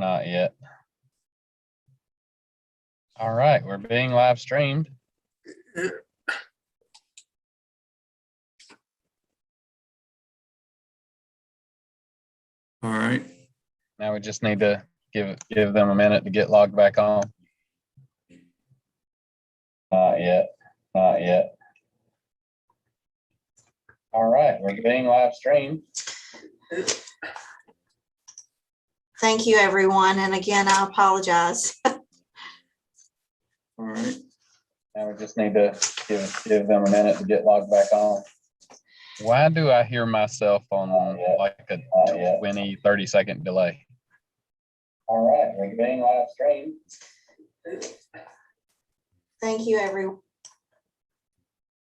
Not yet. All right, we're being live streamed. All right. Now we just need to give them a minute to get logged back on. Not yet. Not yet. All right, we're being live streamed. Thank you, everyone. And again, I apologize. All right. Now we just need to give them a minute to get logged back on. Why do I hear myself on like a 20, 30-second delay? All right, we're being live streamed. Thank you, everyone.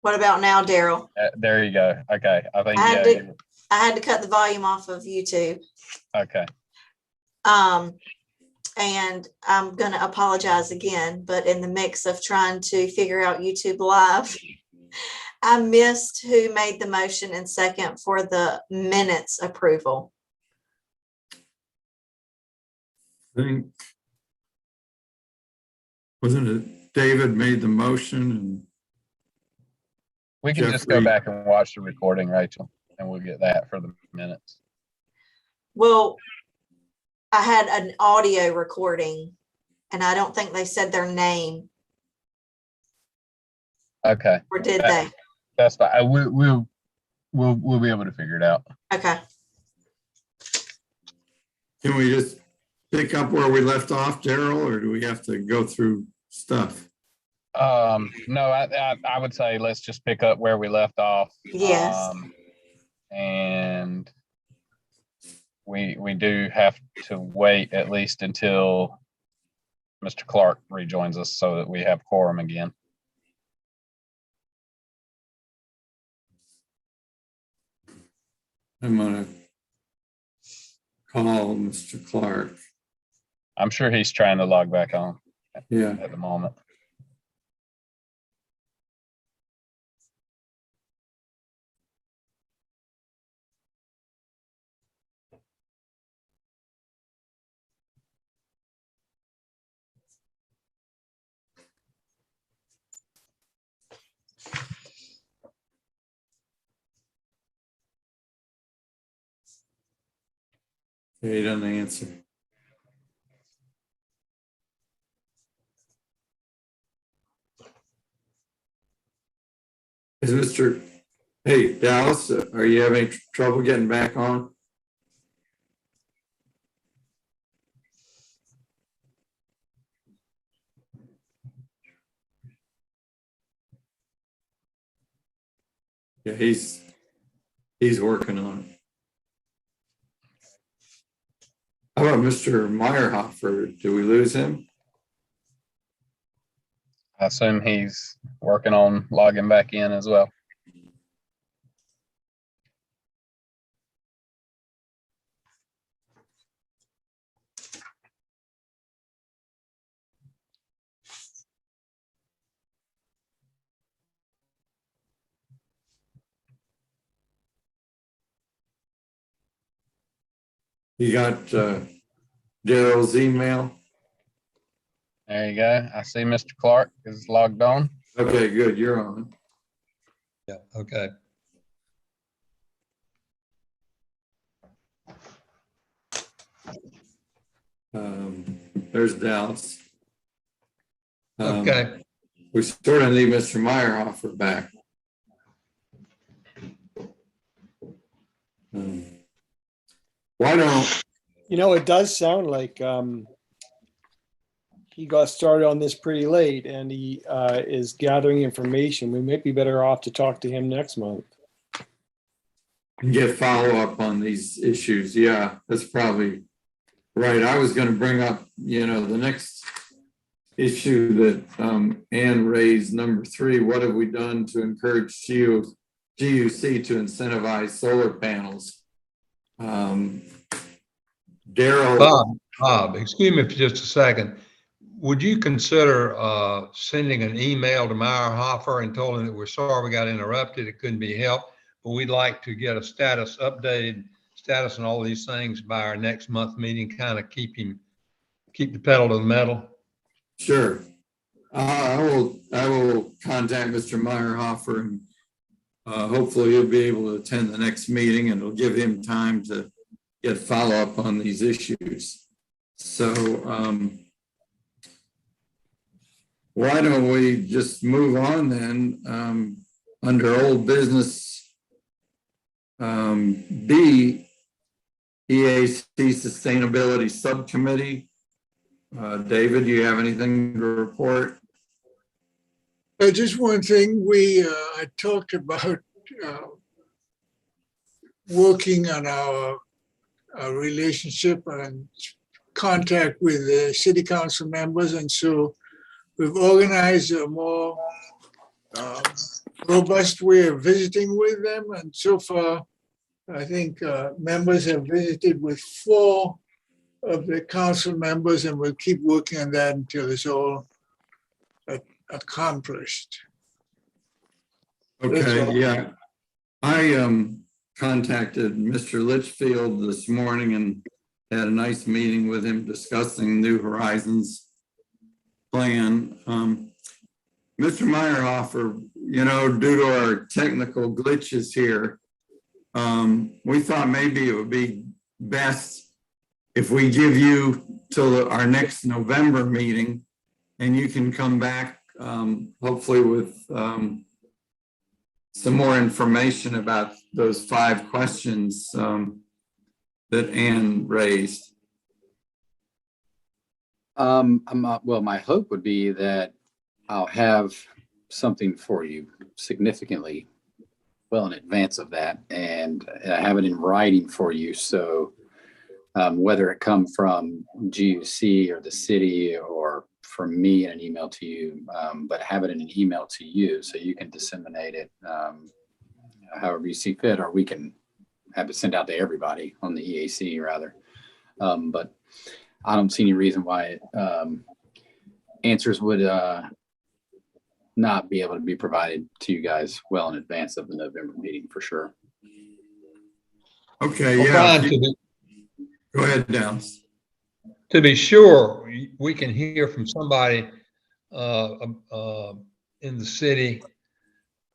What about now, Daryl? There you go. Okay, I think I had to cut the volume off of YouTube. Okay. And I'm going to apologize again, but in the mix of trying to figure out YouTube Live, I missed who made the motion and second for the minutes approval. I think, wasn't it David made the motion and We can just go back and watch the recording, Rachel, and we'll get that for the minutes. Well, I had an audio recording and I don't think they said their name. Okay. Or did they? That's fine. We'll be able to figure it out. Okay. can we just pick up where we left off, Daryl, or do we have to go through stuff? No, I would say let's just pick up where we left off. Yes. And we do have to wait at least until Mr. Clark rejoins us so that we have quorum again. I'm gonna call Mr. Clark. I'm sure he's trying to log back on Yeah. at the moment. Yeah, he doesn't answer. Is Mr. Hey, Dallas, are you having trouble getting back on? Yeah, he's working on it. How about Mr. Meyerhofer? Do we lose him? I assume he's working on logging back in as well. You got Daryl's email? There you go. I see Mr. Clark is logged on. Okay, good. You're on. Yeah, okay. There's Dallas. Okay. We sort of need Mr. Meyerhofer back. Why don't, You know, it does sound like he got started on this pretty late and he is gathering information. We might be better off to talk to him next month. get follow-up on these issues? Yeah, that's probably right. I was going to bring up, the next issue that Ann raised, number 3, what have we done to encourage GUC to incentivize solar panels? Daryl. Bob, excuse me for just a second. Would you consider sending an email to Meyerhofer and told him that we're sorry we got interrupted, it couldn't be helped, but we'd like to get a updated status on all these things by our next month meeting, kind of keep him keep the pedal to the metal. Sure. I will contact Mr. Meyerhofer and hopefully he'll be able to attend the next meeting and it'll give him time to get follow-up on these issues. So why don't we just move on then? Under old business B, EAC Sustainability Subcommittee. David, do you have anything to report? Just one thing, I talked about working on our relationship and contact with the city council members. And so we've organized a more robust way of visiting with them. And so far, I think members have visited with 4 of the council members, and we'll keep working on that until it's all accomplished. Okay, yeah. I contacted Mr. Litchfield this morning and had a nice meeting with him discussing New Horizons plan. Mr. Meyerhofer, you know, due to our technical glitches here, we thought maybe it would be best if we give you till our next November meeting and you can come back hopefully with some more information about those 5 questions that Ann raised. Well, my hope would be that I'll have something for you significantly well in advance of that, and I have it in writing for you. So whether it come from GUC or the city or from me in an email to you, but have it in an email to you so you can disseminate it however you see fit, or we can have it sent out to everybody on the EAC rather. But I don't see any reason why answers would not be able to be provided to you guys well in advance of the November meeting for sure. Okay, Well, yeah. Brian, Go ahead, Downs. to be sure, we can hear from somebody in the city,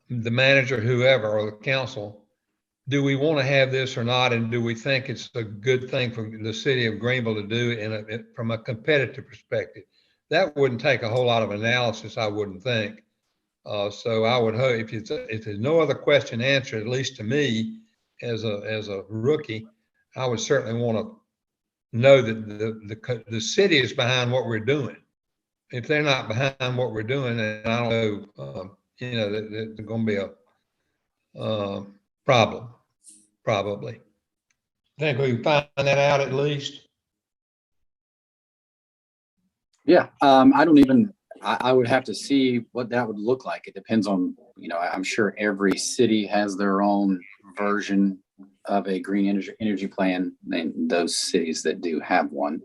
the manager, whoever, or the council. Do we want to have this or not? And do we think it's a good thing for the city of Greenville to do from a competitive perspective? That wouldn't take a whole lot of analysis, I wouldn't think. So I would hope if there's no other question answered, at least to me as a rookie, I would certainly want to know that the city is behind what we're doing. If they're not behind what we're doing, then I don't know, there's going to be a problem, probably. Think we can find that out at least? Yeah, I would have to see what that would look like. It depends on, I'm sure every city has their own version of a green energy plan, and those cities that do have one.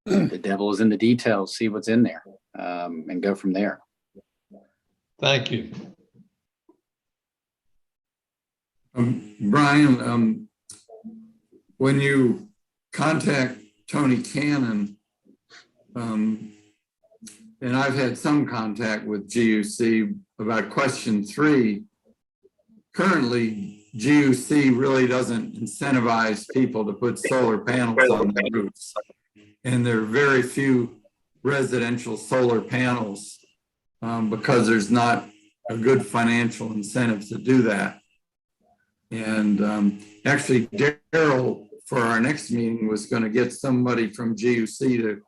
The devil is in the details, see what's in there, and go from there. Thank you. Brian, when you contact Tony Cannon, and I've had some contact with GUC about question 3, currently GUC really doesn't incentivize people to put solar panels on their roofs. And there are very few residential solar panels because there's not a good financial incentive to do that. And actually, Daryl, for our next meeting, was going to get somebody from GUC to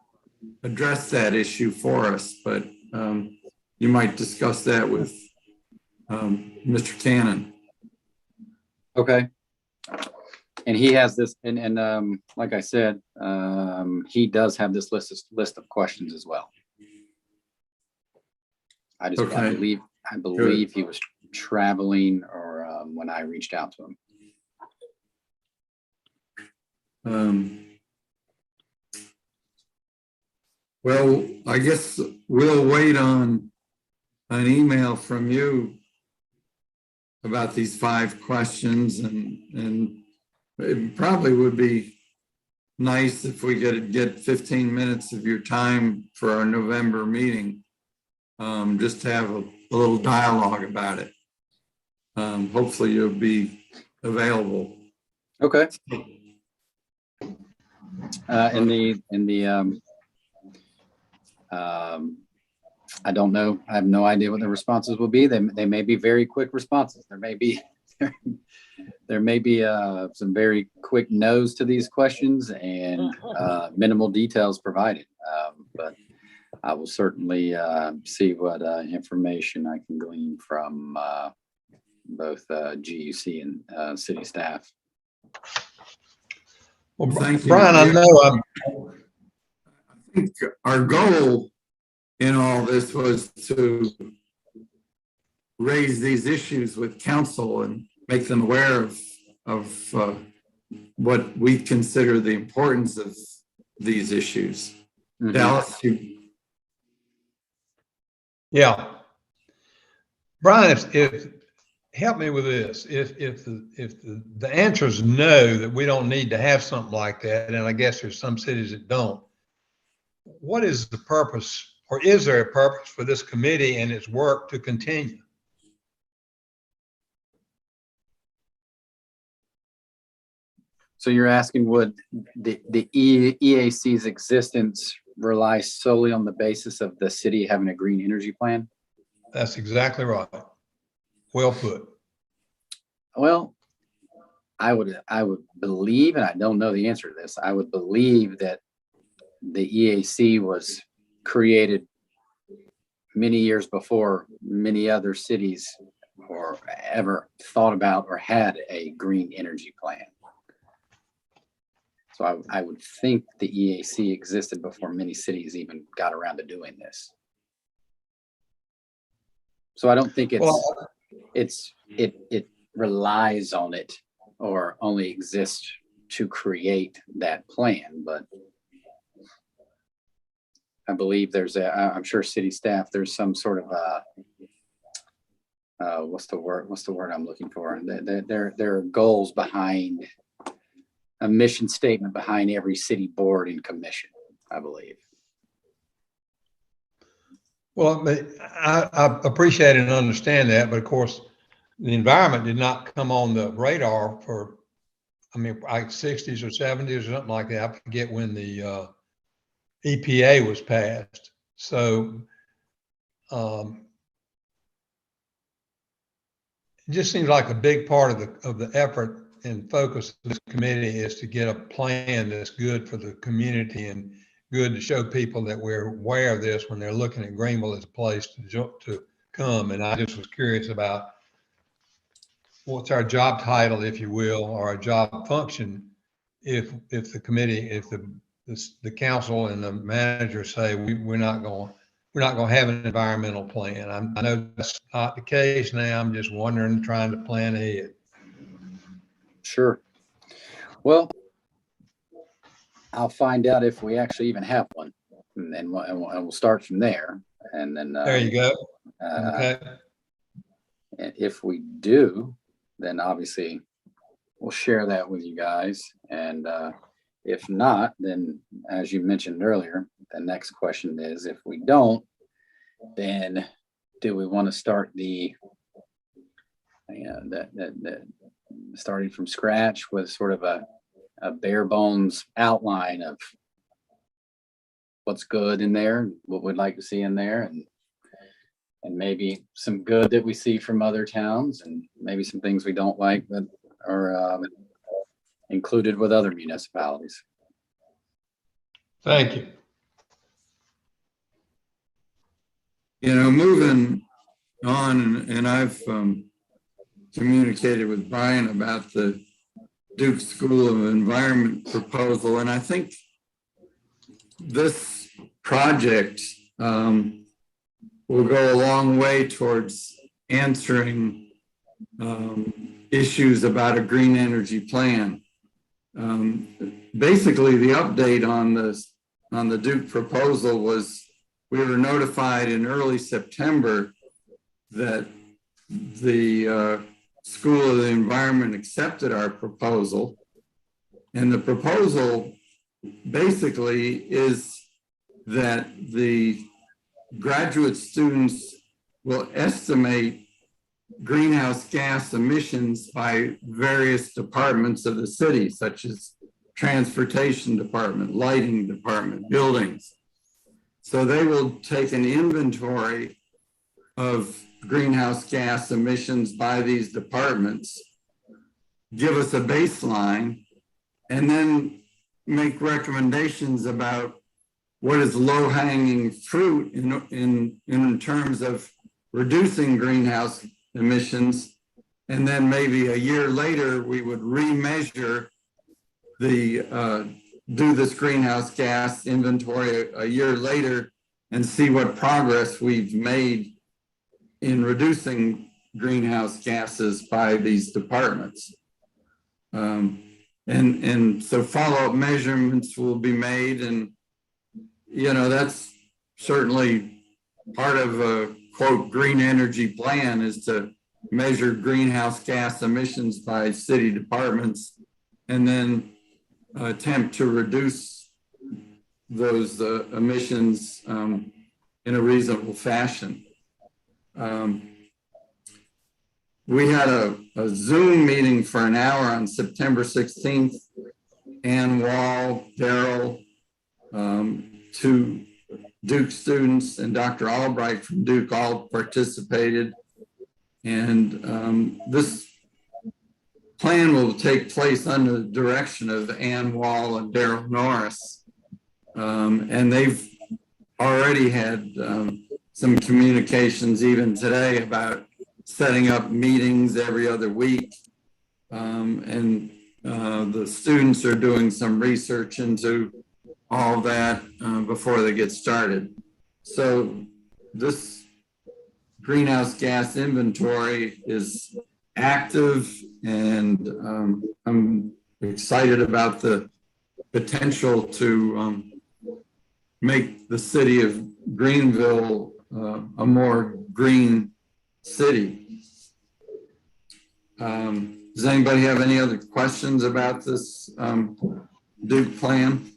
address that issue for us, but you might discuss that with Mr. Cannon. Okay. And he has this, and like I said, he does have this list of questions as well. I believe Good. he was traveling or when I reached out to him. Well, I guess we'll wait on an email from you about these 5 questions, and it probably would be nice if we could get 15 minutes of your time for our November meeting. Just to have a little dialogue about it. Hopefully you'll be available. Okay. I don't know. I have no idea what the responses will be. They may be very quick responses. There may be some very quick no's to these questions and minimal details provided. But I will certainly see what information I can glean from both GUC and city staff. Well, Thank you. Brian, I know I think our goal in all this was to raise these issues with council and make them aware of what we consider the importance of these issues. Mhm. Dallas, yeah. Brian, if help me with this, if the answer is no, that we don't need to have something like that, and I guess there's some cities that don't, what is the purpose, or is there a purpose for this committee and its work to continue? So you're asking, would the EAC's existence rely solely on the basis of the city having a green energy plan? That's exactly right. Well put. Well, I would believe, and I don't know the answer to this, I would believe that the EAC was created many years before many other cities or ever thought about or had a green energy plan. So I would think the EAC existed before many cities even got around to doing this. So I don't think it relies on it or only exists to create that plan, but I believe I'm sure city staff, there's some sort of what's the word I'm looking for? There are goals behind a mission statement behind every city board and commission, I believe. Well, I appreciate and understand that, but of course, the environment did not come on the radar for, I mean, like 60s or 70s or something like that. I forget when the EPA was passed. So it just seems like a big part of the effort and focus of this committee is to get a plan that's good for the community and good to show people that we're aware of this when they're looking at Greenville as a place to come. And I just was curious about what's our job title, if you will, or our job function, if the committee, if the council and the manager say we're not going to have an environmental plan. I know that's not the case now. I'm just wondering, trying to plan ahead. Sure. Well, I'll find out if we actually even have one, and we'll start from there. And then There you go. Okay. And if we do, then obviously we'll share that with you guys. And if not, then as you mentioned earlier, the next question is, if we don't, then do we want to start starting from scratch with sort of a bare bones outline of what's good in there, what we'd like to see in there, and maybe some good that we see from other towns, and maybe some things we don't like that are included with other municipalities. Thank you. you know, moving on, and I've communicated with Brian about the Duke School of Environment proposal, and I think this project will go a long way towards answering issues about a green energy plan. Basically, the update on the Duke proposal was we were notified in early September that the School of the Environment accepted our proposal, and the proposal basically is that the graduate students will estimate greenhouse gas emissions by various departments of the city, such as transportation department, lighting department, buildings. So they will take an inventory of greenhouse gas emissions by these departments, give us a baseline, and then make recommendations about what is low-hanging fruit in terms of reducing greenhouse emissions. And then maybe a year later, we would remeasure do this greenhouse gas inventory a year later and see what progress we've made in reducing greenhouse gases by these departments. And so follow-up measurements will be made, and that's certainly part of a quote green energy plan, is to measure greenhouse gas emissions by city departments and then attempt to reduce those emissions in a reasonable fashion. We had a Zoom meeting for an hour on September 16th. Ann Wall, Daryl, two Duke students, and Dr. Albright from Duke all participated. And this plan will take place under the direction of Ann Wall and Daryl Norris. And they've already had some communications even today about setting up meetings every other week. And the students are doing some research into all that before they get started. So this greenhouse gas inventory is active, and I'm excited about the potential to make the city of Greenville a more green city. Does anybody have any other questions about this Duke plan?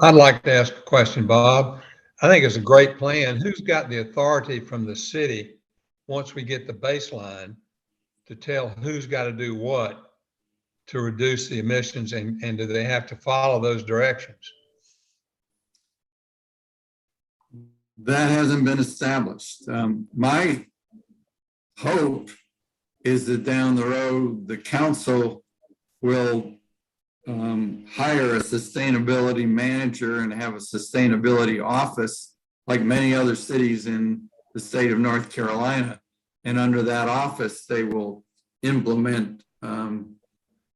I'd like to ask a question, Bob. I think it's a great plan. Who's got the authority from the city, once we get the baseline, to tell who's got to do what to reduce the emissions, and do they have to follow those directions? That hasn't been established. My hope is that down the road, the council will hire a sustainability manager and have a sustainability office like many other cities in the state of North Carolina. And under that office, they will implement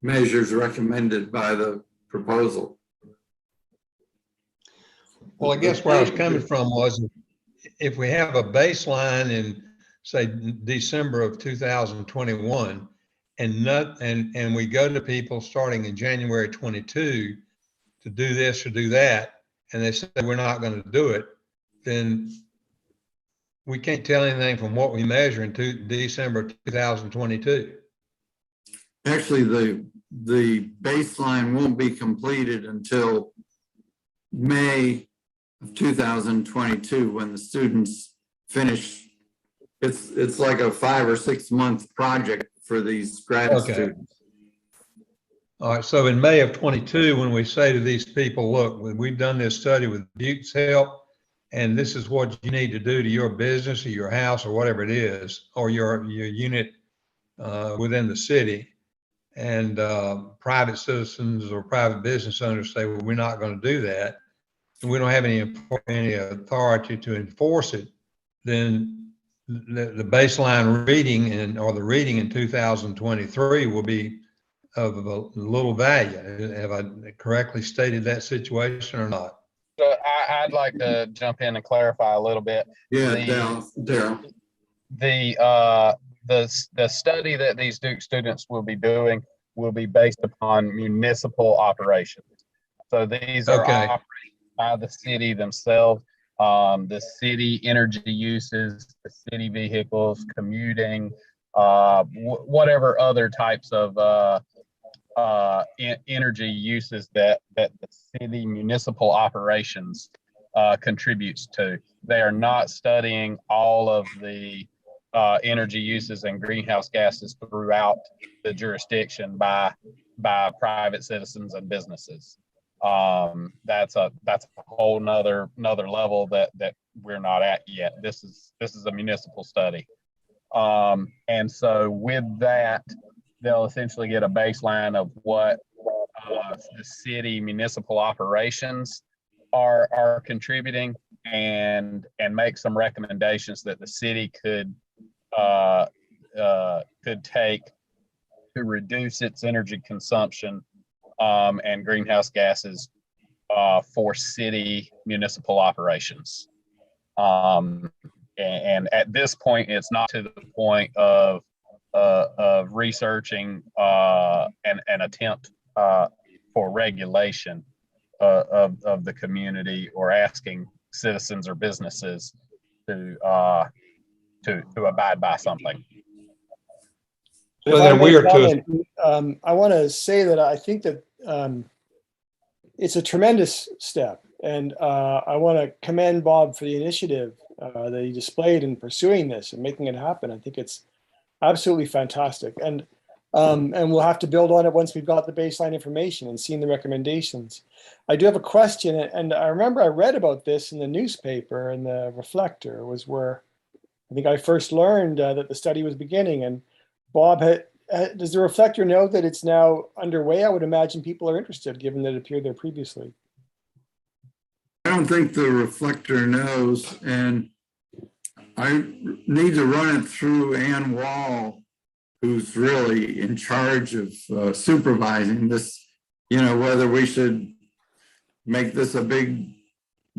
measures recommended by the proposal. Well, I guess where I was coming from was, if we have a baseline in, say, December of 2021, and we go to people starting in January 22 to do this or do that, and they say we're not going to do it, then we can't tell anything from what we measure in December 2022. Actually, the baseline won't be completed until May of 2022, when the students finish. It's like a 5 or 6 month project for these grad students. All right, so in May of 22, when we say to these people, look, we've done this study with Duke's help, and this is what you need to do to your business or your house or whatever it is, or your unit within the city, and private citizens or private business owners say, well, we're not going to do that, and we don't have any authority to enforce it, then the baseline reading or the reading in 2023 will be of a little value. Have I correctly stated that situation or not? So I'd like to jump in and clarify a little bit. Yeah, Daryl. The study that these Duke students will be doing will be based upon municipal operations. So these are operated by the city themselves. The city energy uses, the city vehicles, commuting, whatever other types of energy uses that the city municipal operations contributes to. They are not studying all of the energy uses and greenhouse gases throughout the jurisdiction by private citizens and businesses. That's a whole nother level that we're not at yet. This is a municipal study. And so with that, they'll essentially get a baseline of what the city municipal operations are contributing, and make some recommendations that the city could take to reduce its energy consumption and greenhouse gases for city municipal operations. And at this point, it's not to the point of researching an attempt for regulation of the community, or asking citizens or businesses to abide by something. If So I then may we are to, comment, I want to say that I think that it's a tremendous step, and I want to commend Bob for the initiative that he displayed in pursuing this and making it happen. I think it's absolutely fantastic, and we'll have to build on it once we've got the baseline information and seen the recommendations. I do have a question, and I remember I read about this in the newspaper, and the Reflector was where I think I first learned that the study was beginning. And Bob, does the Reflector know that it's now underway? I would imagine people are interested, given that it appeared there previously. I don't think the Reflector knows, and I need to run it through Ann Wall, who's really in charge of supervising this, whether we should make this a big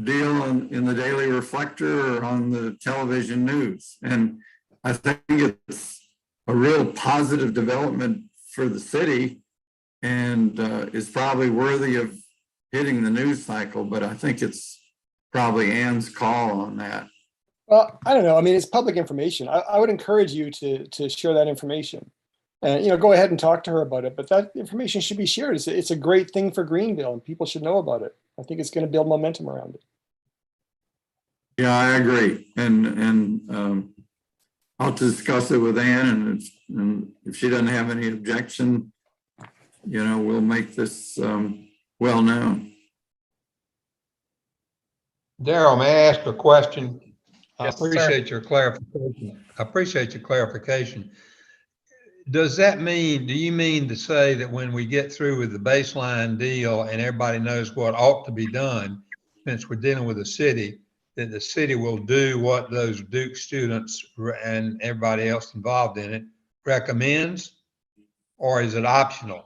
deal in the Daily Reflector or on the television news. And I think it's a real positive development for the city, and is probably worthy of hitting the news cycle, but I think it's probably Ann's call on that. Well, I don't know. I mean, it's public information. I would encourage you to share that information. And, go ahead and talk to her about it, but that information should be shared. It's a great thing for Greenville, and people should know about it. I think it's going to build momentum around it. Yeah, I agree. And I'll discuss it with Ann, and if she doesn't have any objection, we'll make this well known. Daryl, may I ask a question? Yes, I appreciate your clarification. Does that mean, do you mean to say that when we get through with the baseline deal and everybody knows what ought to be done, since we're dealing with the city, that the city will do what those Duke students and everybody else involved in it recommends, or is it optional?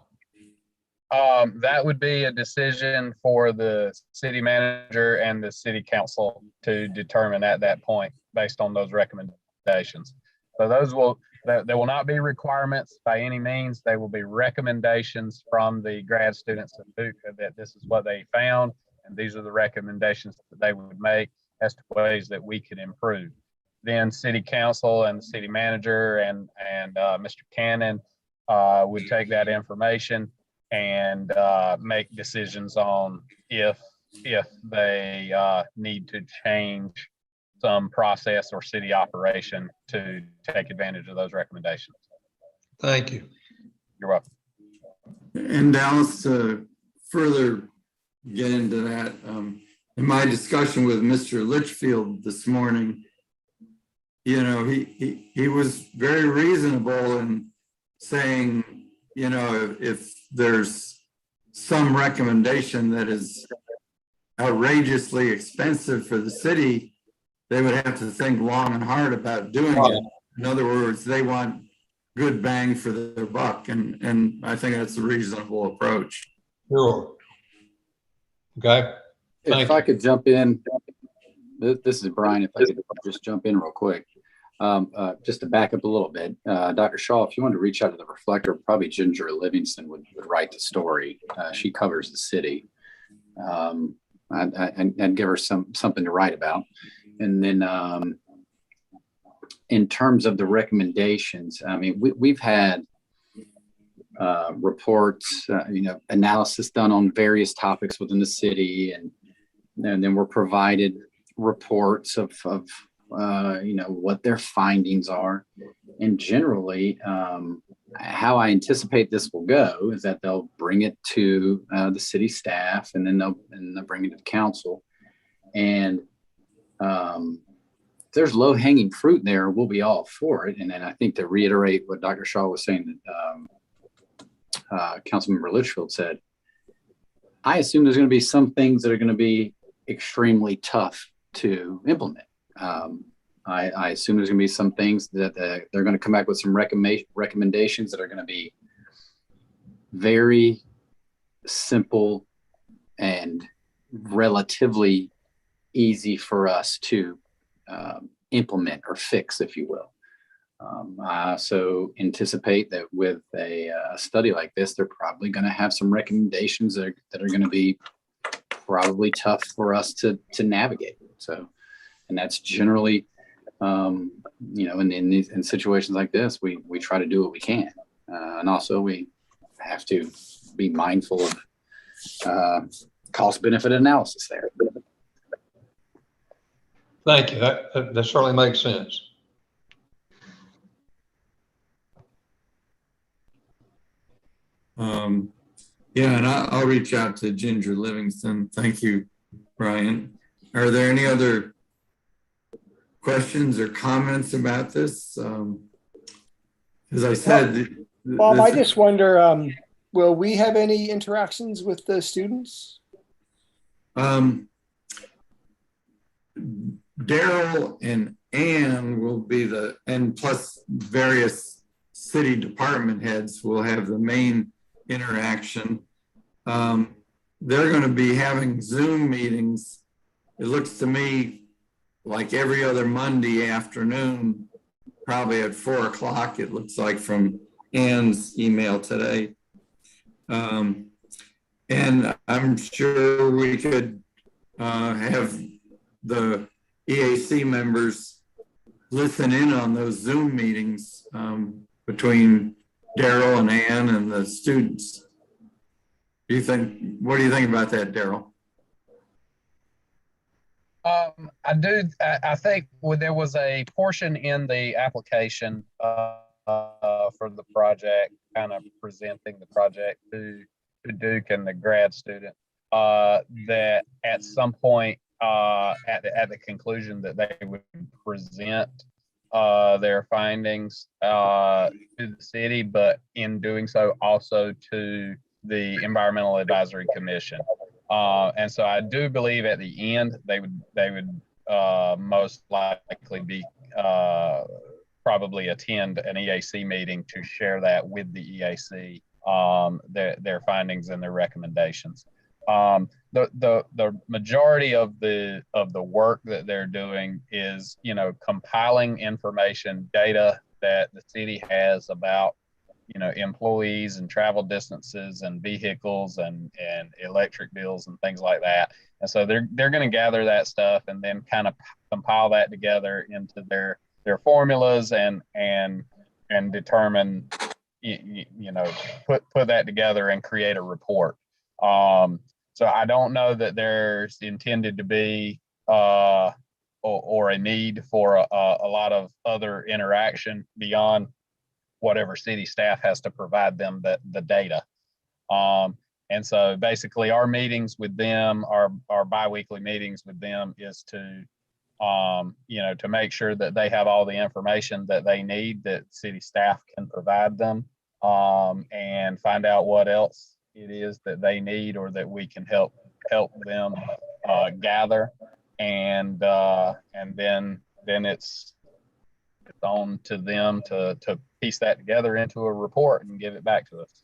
That would be a decision for the city manager and the city council to determine at that point based on those recommendations. So there will not be requirements by any means. They will be recommendations from the grad students of Duke that this is what they found, and these are the recommendations that they would make as to ways that we could improve. Then city council and the city manager and Mr. Cannon would take that information and make decisions on if they need to change some process or city operation to take advantage of those recommendations. Thank you. You're welcome. And Dallas, to further get into that, in my discussion with Mr. Litchfield this morning, he was very reasonable in saying, if there's some recommendation that is outrageously expensive for the city, they would have to think long and hard about doing it. In other words, they want good bang for their buck, and I think that's a reasonable approach. Sure. Okay. If I could jump in, this is Brian, if I could just jump in real quick. Just to back up a little bit, Dr. Shaw, if you wanted to reach out to the Reflector, probably Ginger Livingston would write the story. She covers the city. I'd give her something to write about. And then in terms of the recommendations, I mean, we've had reports, analysis done on various topics within the city, and then we're provided reports of what their findings are. And generally, how I anticipate this will go is that they'll bring it to the city staff, and then they'll bring it to the council. And if there's low hanging fruit there, we'll be all for it. And then I think to reiterate what Dr. Shaw was saying, that Councilmember Litchfield said, I assume there's going to be some things that are going to be extremely tough to implement. I assume there's going to be some things that they're going to come back with some recommendations that are going to be very simple and relatively easy for us to implement or fix, if you will. I also anticipate that with a study like this, they're probably going to have some recommendations that are going to be probably tough for us to navigate. So, and that's generally, in situations like this, we try to do what we can. And also we have to be mindful of cost benefit analysis there. Thank you. That certainly makes sense. And I'll reach out to Ginger Livingston. Thank you, Brian. Are there any other questions or comments about this? As I said, Bob, I just wonder, will we have any interactions with the students? Daryl and Ann will be and plus various city department heads will have the main interaction. They're going to be having Zoom meetings. It looks to me like every other Monday afternoon, probably at 4 o'clock, it looks like from Ann's email today. And I'm sure we could have the EAC members listen in on those Zoom meetings between Daryl and Ann and the students. What do you think about that, Daryl? I think there was a portion in the application for the project, kind of presenting the project to Duke and the grad student, that at some point at the conclusion that they would present their findings to the city, but in doing so also to the Environmental Advisory Commission. And so I do believe at the end they would most likely be probably attend an EAC meeting to share that with the EAC, their findings and their recommendations. The majority of the work that they're doing is, compiling information, data that the city has about, employees and travel distances and vehicles and electric bills and things like that. And so they're going to gather that stuff and then kind of compile that together into their formulas and determine, put that together and create a report. So I don't know that there's intended to be or a need for a lot of other interaction beyond whatever city staff has to provide them the data. And so basically our meetings with them, our biweekly meetings with them is to make sure that they have all the information that they need, that city staff can provide them, and find out what else it is that they need or that we can help them gather. And then it's on to them to piece that together into a report and give it back to us.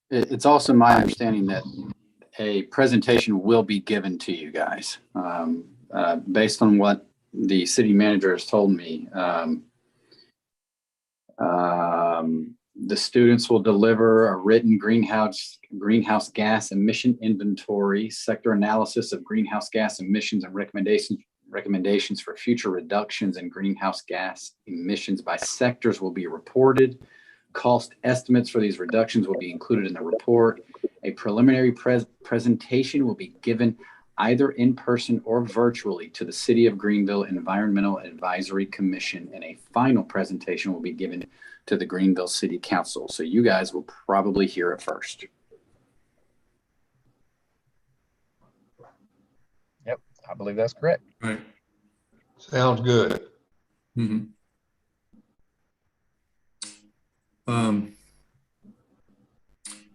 It's also my understanding that a presentation will be given to you guys. Based on what the city manager has told me, the students will deliver a written greenhouse gas emission inventory, sector analysis of greenhouse gas emissions, and recommendations for future reductions in greenhouse gas emissions by sectors will be reported. Cost estimates for these reductions will be included in the report. A preliminary presentation will be given either in person or virtually to the City of Greenville Environmental Advisory Commission, and a final presentation will be given to the Greenville City Council. So you guys will probably hear it first. Yep, I believe that's correct. Right. Sounds good. Mhm.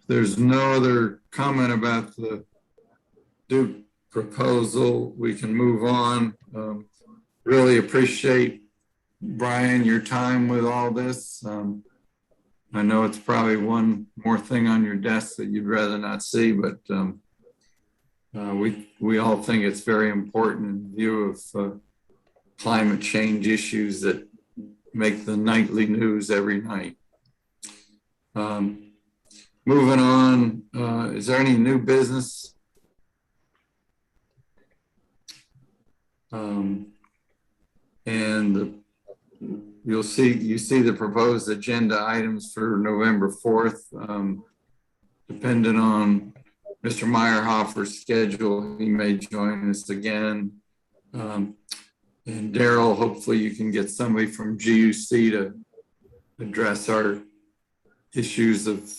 There's no other comment about the Duke proposal. We can move on. Really appreciate, Brian, your time with all this. I know it's probably one more thing on your desk that you'd rather not see, but we all think it's very important in view of climate change issues that make the nightly news every night. Moving on, is there any new business? And you see the proposed agenda items for November 4th. Depending on Mr. Meyerhofer's schedule, he may join us again. And Daryl, hopefully you can get somebody from GUC to address our issues of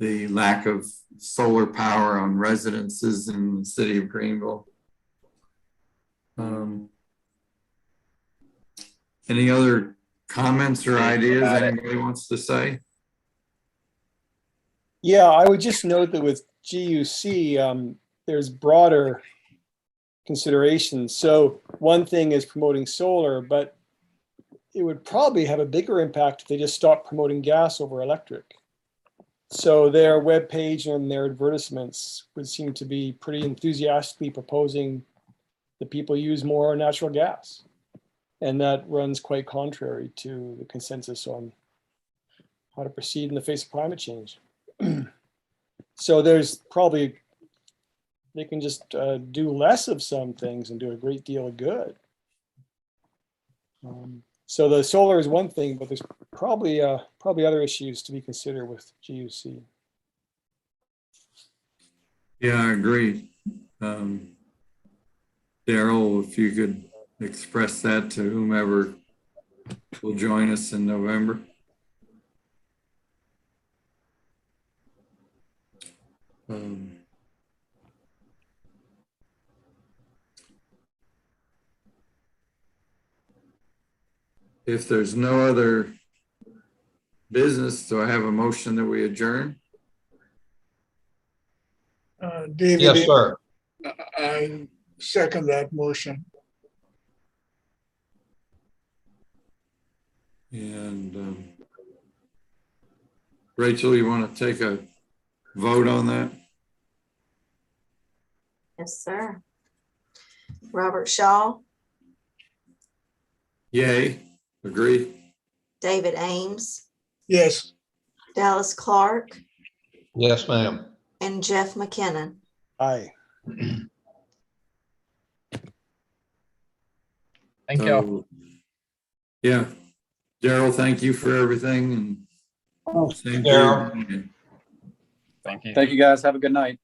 the lack of solar power on residences in the city of Greenville. Any other comments or ideas anybody wants to say? Yeah, I would just note that with GUC, there's broader considerations. So one thing is promoting solar, but it would probably have a bigger impact if they just stopped promoting gas over electric. So their webpage and their advertisements would seem to be pretty enthusiastically proposing that people use more natural gas. And that runs quite contrary to the consensus on how to proceed in the face of climate change. So there's probably, they can just do less of some things and do a great deal of good. So the solar is one thing, but there's probably other issues to be considered with GUC. Yeah, I agree. Daryl, if you could express that to whomever will join us in November. If there's no other business, do I have a motion that we adjourn? David, Yes, sir. I second that motion. And Rachel, you want to take a vote on that? Yes, sir. Robert Shaw, Yay, agree. David Ames, Yes. Dallas Clark, Yes, ma'am. and Jeff McKinnon. Aye. Thank y'all. Yeah, Daryl, thank you for everything. And same to Daryl. you. Thank you. Thank you, guys. Have a good night.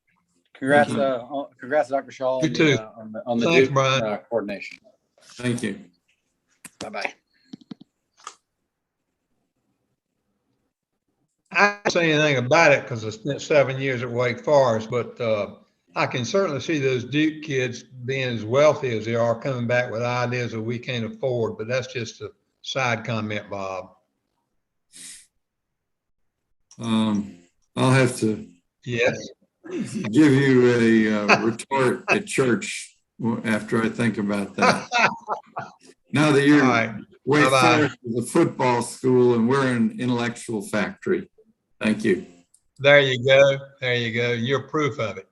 Congrats, Thank you. congrats, Dr. Shaw, You on too. on the Thanks, Duke, Brian. coordination. Thank you. Bye-bye. I can't say anything about it because I spent 7 years at Wake Forest, but I can certainly see those Duke kids being as wealthy as they are coming back with ideas that we can't afford, but that's just a side comment, Bob. I'll have to Yes. give you a retort at church after I think about that. Now that you're All right. Wake Bye-bye. Forest is a football school and we're an intellectual factory. Thank you. There you go. There you go. You're proof of it.